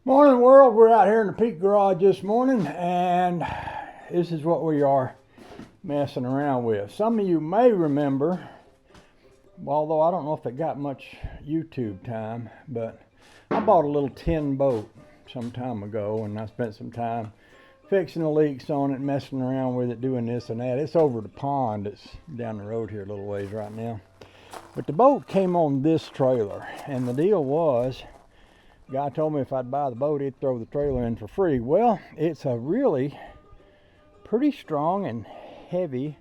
Morning world, we're out here in the Peak Garage this morning and this is what we are messing around with. Some of you may remember, although I don't know if it got much YouTube time, but I bought a little tin boat some time ago and I spent some time fixing the leaks on it, messing around with it, doing this and that. It's over the pond, it's down the road here a little ways right now. But the boat came on this trailer and the deal was, guy told me if I'd buy the boat, he'd throw the trailer in for free. Well, it's a really pretty strong and heavy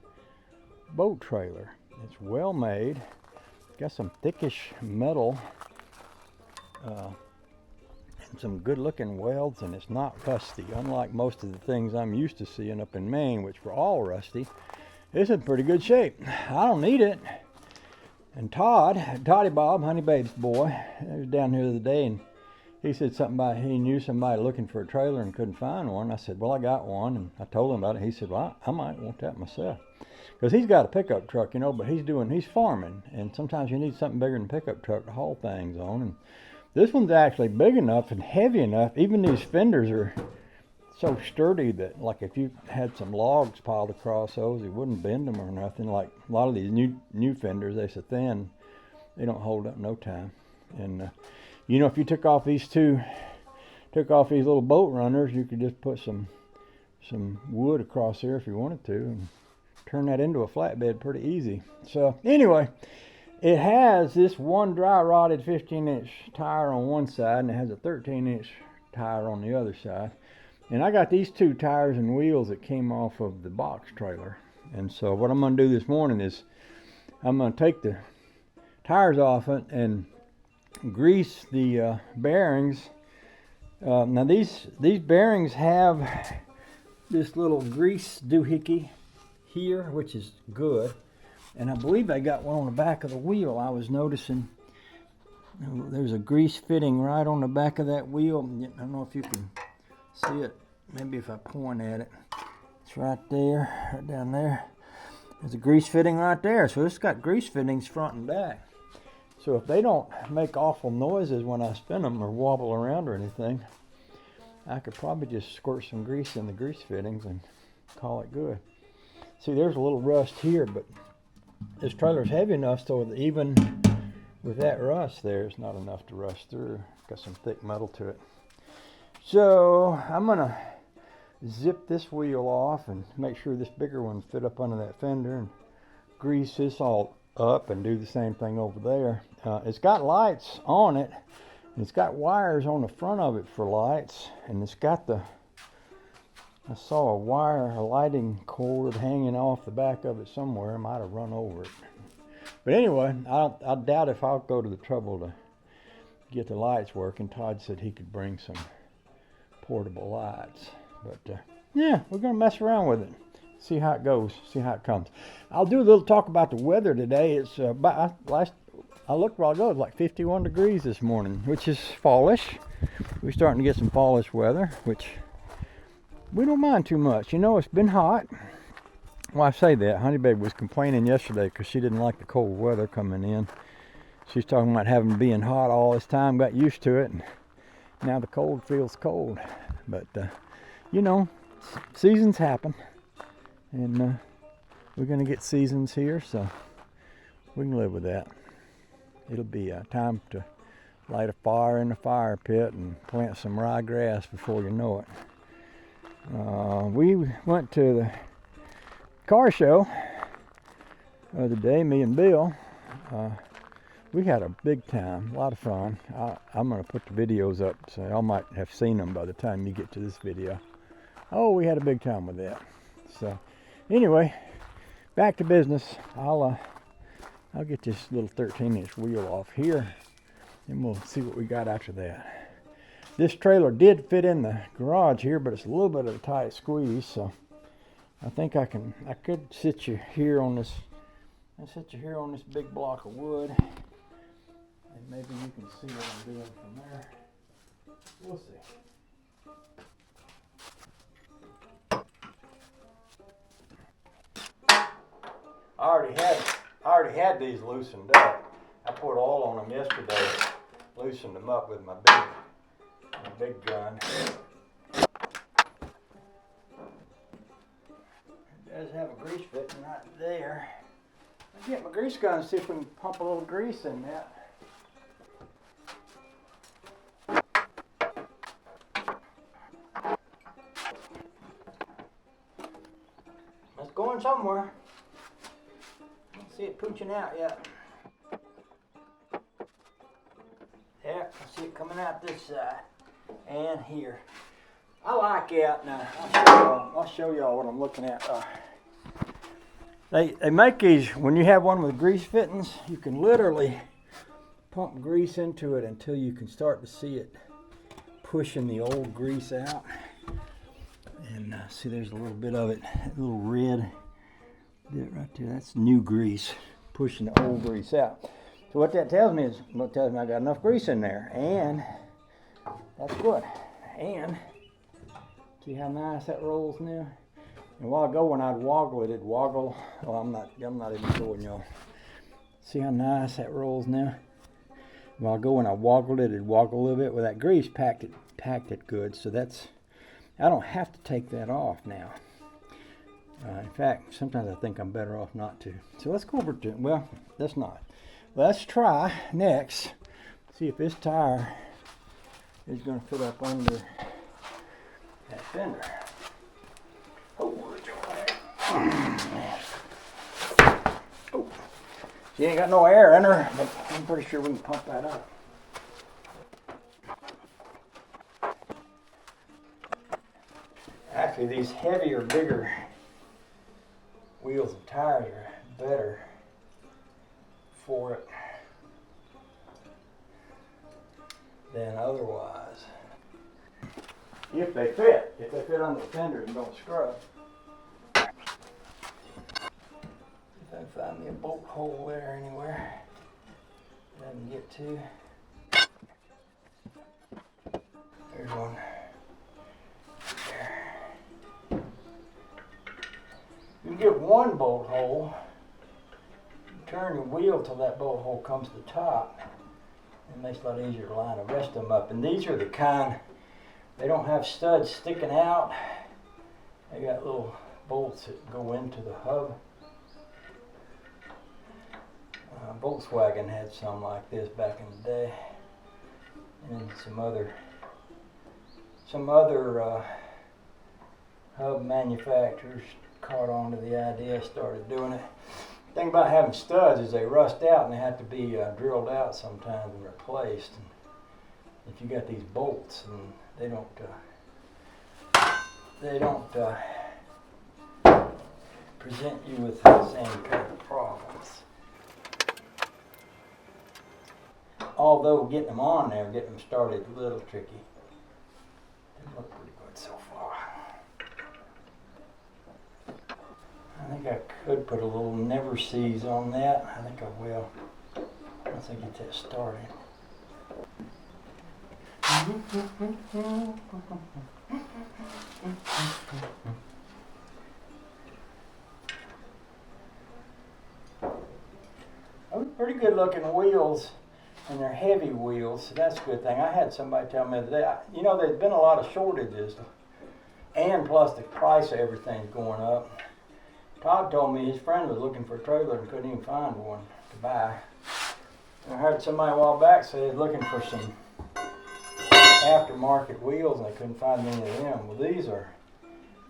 boat trailer. It's well made. Got some thickish metal and some good looking welds, and it's not rusty. Unlike most of the things I'm used to seeing up in Maine, which were all rusty, it's in pretty good shape. I don't need it. And Toddy Bob, Honey Babe's boy, he was down here the other day and he said something about he knew somebody looking for a trailer and couldn't find one. I said, well, I got one. And I told him about it. He said, well, I might want that myself. Because he's got a pickup truck, you know, but he's farming. And sometimes you need something bigger than a pickup truck to haul things on. And this one's actually big enough and heavy enough. Even these fenders are so sturdy that, like, if you had some logs piled across those, it wouldn't bend them or nothing. Like a lot of these new fenders, they're so thin, they don't hold up no time. And you know, if you took off these little boat runners, you could just put some wood across there if you wanted to and turn that into a flatbed pretty easy. So anyway, it has this one dry rotted 15-inch tire on one side and it has a 13-inch tire on the other side. And I got these two tires and wheels that came off of the box trailer. And so what I'm going to do this morning is I'm going to take the tires off it and grease the bearings. Now these bearings have this little grease doohickey here, which is good, and I believe I got one on the back of the wheel. I was noticing there's a grease fitting right on the back of that wheel. I don't know if you can see it, maybe if I point at it. It's right there, right down there. There's a grease fitting right there, so it's got grease fittings front and back. So if they don't make awful noises when I spin them or wobble around or anything, I could probably just squirt some grease in the grease fittings and call it good. See, there's a little rust here, but this trailer's heavy enough so that even with that rust there, it's not enough to rust through. Got some thick metal to it. So I'm gonna zip this wheel off and make sure this bigger one fit up under that fender and grease this all up and do the same thing over there. It's got lights on it, and it's got wires on the front of it for lights, and it's got I saw a lighting cord hanging off the back of it somewhere. I might have run over it. But anyway, I doubt if I'll go to the trouble to get the lights working. Todd said he could bring some portable lights. But yeah, we're going to mess around with it. See how it goes, see how it comes. I'll do a little talk about the weather today. It's I looked a while ago, it's like 51 degrees this morning, which is fallish. We're starting to get some fallish weather, which we don't mind too much. You know, it's been hot. Well, I say that. Honey Babe was complaining yesterday because she didn't like the cold weather coming in. She's talking about being hot all this time, got used to it, and now the cold feels cold. But, you know, seasons happen. And we're going to get seasons here, so we can live with that. It'll be time to light a fire in the fire pit and plant some ryegrass before you know it. We went to the car show the other day, me and Bill. We had a big time, a lot of fun. I'm going to put the videos up, so y'all might have seen them by the time you get to this video. Oh, we had a big time with that. So anyway, back to business. I'll get this little 13-inch wheel off here and we'll see what we got after that. This trailer did fit in the garage here, but it's a little bit of a tight squeeze, so I think I could sit you here on this big block of wood, and maybe you can see what I'm doing from there. We'll see. I already had these loosened up. I put oil on them yesterday, loosened them up with my big a big gun. It does have a grease fitting right there. Let's get my grease gun and see if we can pump a little grease in that. It's going somewhere. I don't see it pooching out yet. Yeah, I see it coming out this side and here. I like it. Now I'll show y'all what I'm looking at. They make these, when you have one with grease fittings, you can literally pump grease into it until you can start to see it pushing the old grease out. And see, there's a little bit of it, a little red bit right there. That's new grease pushing the old grease out. So what that tells me is, I got enough grease in there, and that's good. And see how nice that rolls now. And a while ago when I'd woggle it, it'd woggle. Oh, I'm not even showing y'all. See how nice that rolls now. A while ago when I woggled it, it'd woggle a little bit. Well, that grease packed it good. So I don't have to take that off now. In fact, sometimes I think I'm better off not to. So let's go over to, well, let's not. Let's try next, see if this tire is going to fit up under that fender. Oh, she ain't got no air in her, but I'm pretty sure we can pump that up. Actually, these heavier, bigger wheels and tires are better for it than otherwise. If they fit on the fenders and don't scrub. If I can find me a bolt hole there anywhere that I can get to. There's one. There. You get one bolt hole. Turn your wheel till that bolt hole comes to the top. It makes it a lot easier to line the rest of them up. And these are the kind, they don't have studs sticking out. They got little bolts that go into the hub. Volkswagen had some like this back in the day. And some other hub manufacturers caught on to the idea, started doing it. The thing about having studs is they rust out and they have to be drilled out sometimes and replaced. And if you got these bolts, and they don't present you with the same kind of problems. Although getting them on there, getting them started a little tricky. They look pretty good so far. I think I could put a little never seize on that. I think I will once I get that started. Those pretty good looking wheels, and they're heavy wheels, so that's a good thing. I had somebody tell me the other day, you know, there's been a lot of shortages, and plus the price of everything's going up. Todd told me his friend was looking for a trailer and couldn't even find one to buy. And I heard somebody a while back say they was looking for some aftermarket wheels and they couldn't find any of them. Well,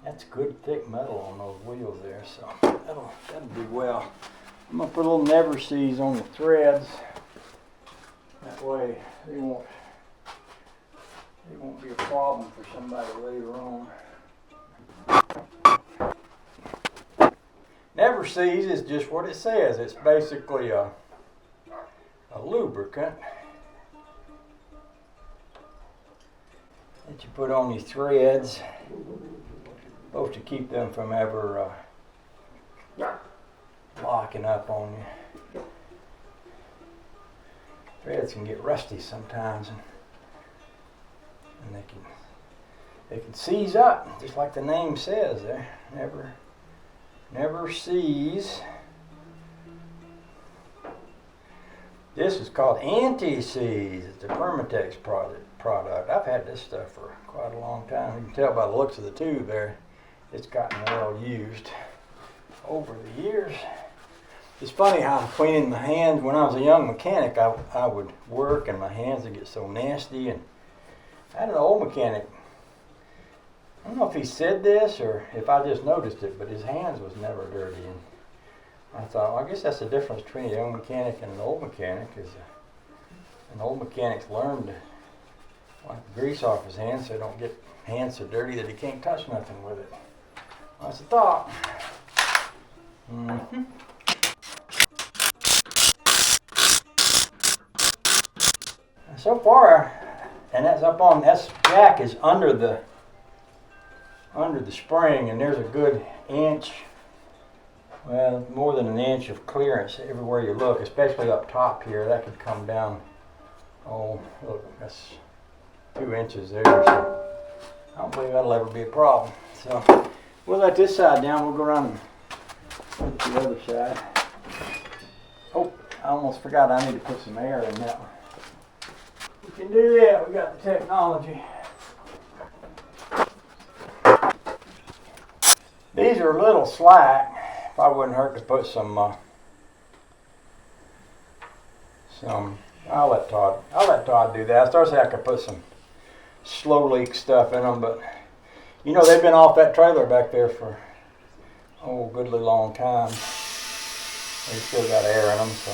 that's good thick metal on those wheels there, so that'll do well. I'm gonna put a little never seize on the threads. That way they won't be a problem for somebody later on. Never seize is just what it says. It's basically a lubricant that you put on these threads, supposed to keep them from ever locking up on you. Threads can get rusty sometimes, and they can seize up, just like the name says there. Never seize. This is called Anti-Seize. It's a Permatex product. I've had this stuff for quite a long time. You can tell by the looks of the tube there, it's gotten well used over the years. It's funny how I'm cleaning my hands. When I was a young mechanic, I would work and my hands would get so nasty. And I had an old mechanic. I don't know if he said this or if I just noticed it, but his hands was never dirty. And I thought, well, I guess that's the difference between a young mechanic and an old mechanic. Is an old mechanic's learned to wipe the grease off his hands so he don't get hands so dirty that he can't touch nothing with it. That's a thought. Mm-hmm. So far, and that's up on, that jack is under the spring, and there's a good inch, well, more than an inch of clearance everywhere you look, especially up top here. That could come down, oh, look, that's 2 inches there, so I don't believe that'll ever be a problem. So we'll let this side down. We'll go around and put the other side. Oh, I almost forgot I need to put some air in that one. We can do that. We got the technology. These are a little slack. Probably wouldn't hurt to put some. I'll let Todd do that. I started saying I could put some slow leak stuff in them, but you know they've been off that trailer back there for a goodly long time. They still got air in them, so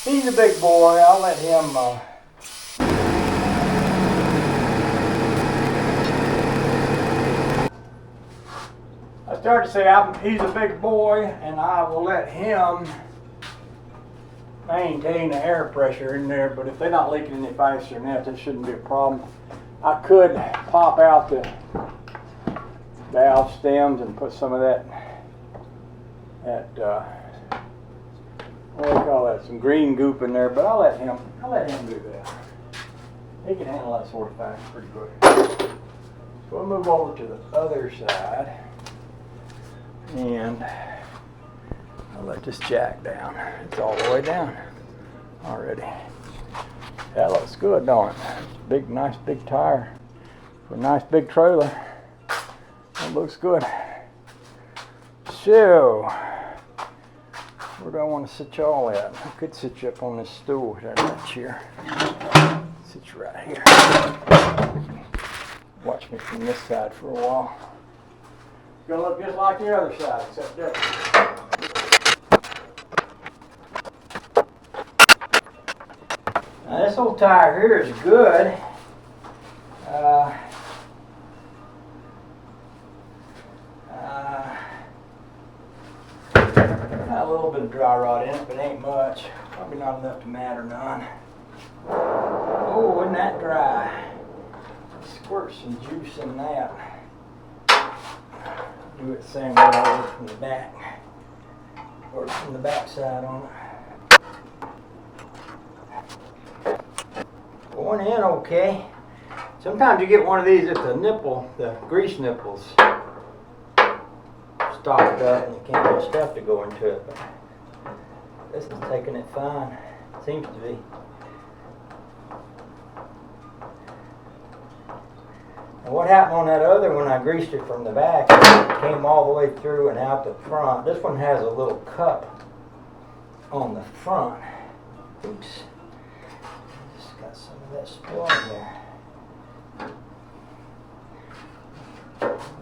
he's a big boy. I'll let him. I started to say he's a big boy, and I will let him maintain the air pressure in there. But if they're not leaking any faster than that shouldn't be a problem. I could pop out the valve stems and put some of that what do you call that? Some green goop in there. But I'll let him do that. He can handle that sort of thing pretty good. So we'll move over to the other side. And I'll let this jack down. It's all the way down already. That looks good, don't it? Big, nice big tire for a nice big trailer. That looks good. So, where do I want to sit y'all at? I could sit you up on this stool, that chair. Sit you right here. Watch me from this side for a while. It's going to look just like the other side, except different. Now this old tire here is good. Got a little bit of dry rot in it, but ain't much. Probably not enough to matter none. Oh, isn't that dry? Squirt some juice in that. Do it the same way I work from the back. Work from the back side on it. Going in okay. Sometimes you get one of these at the nipple, the grease nipples stopped up and you can't get stuff to go into it. But this is taking it fine. Seems to be. And what happened on that other one, I greased it from the back, it came all the way through and out the front. This one has a little cup on the front. Oops. Just got some of that spill in there.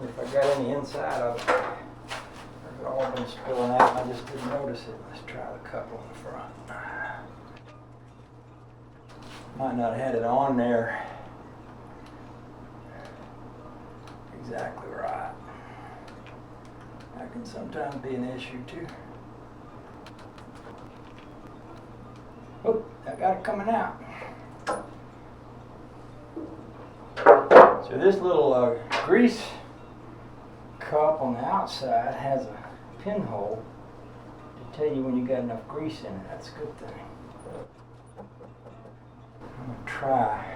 If I got any inside of it, it's all been spilling out and I just didn't notice it. Let's try the cup on the front. Might not have had it on there exactly right. That can sometimes be an issue too. Oh, I got it coming out. So this little grease cup on the outside has a pinhole to tell you when you got enough grease in it. That's a good thing. I'm going to try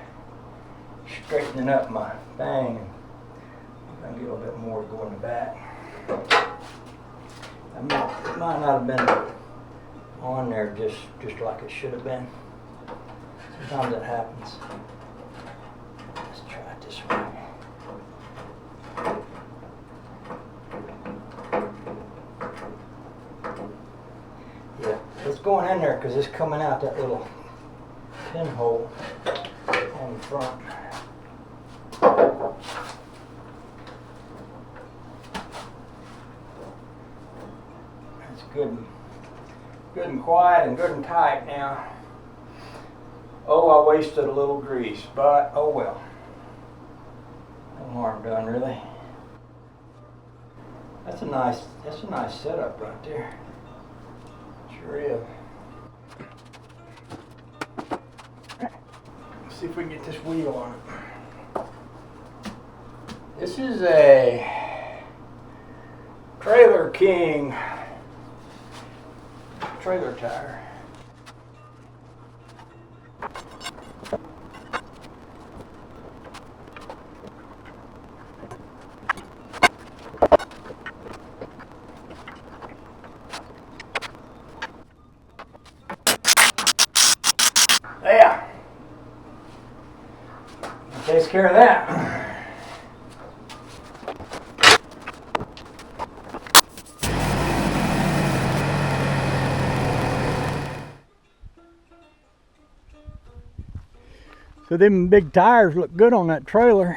straightening up my thing. I'll get a little bit more to go in the back. It might not have been on there just like it should have been. Sometimes it happens. Let's try it this way. Yeah, it's going in there because it's coming out that little pinhole on the front. It's good and quiet and good and tight now. Oh, I wasted a little grease, but oh well. No harm done, really. That's a nice setup right there. Sure is. Let's see if we can get this wheel on it. This is a Trailer King trailer tire. Yeah. Takes care of that. So them big tires look good on that trailer.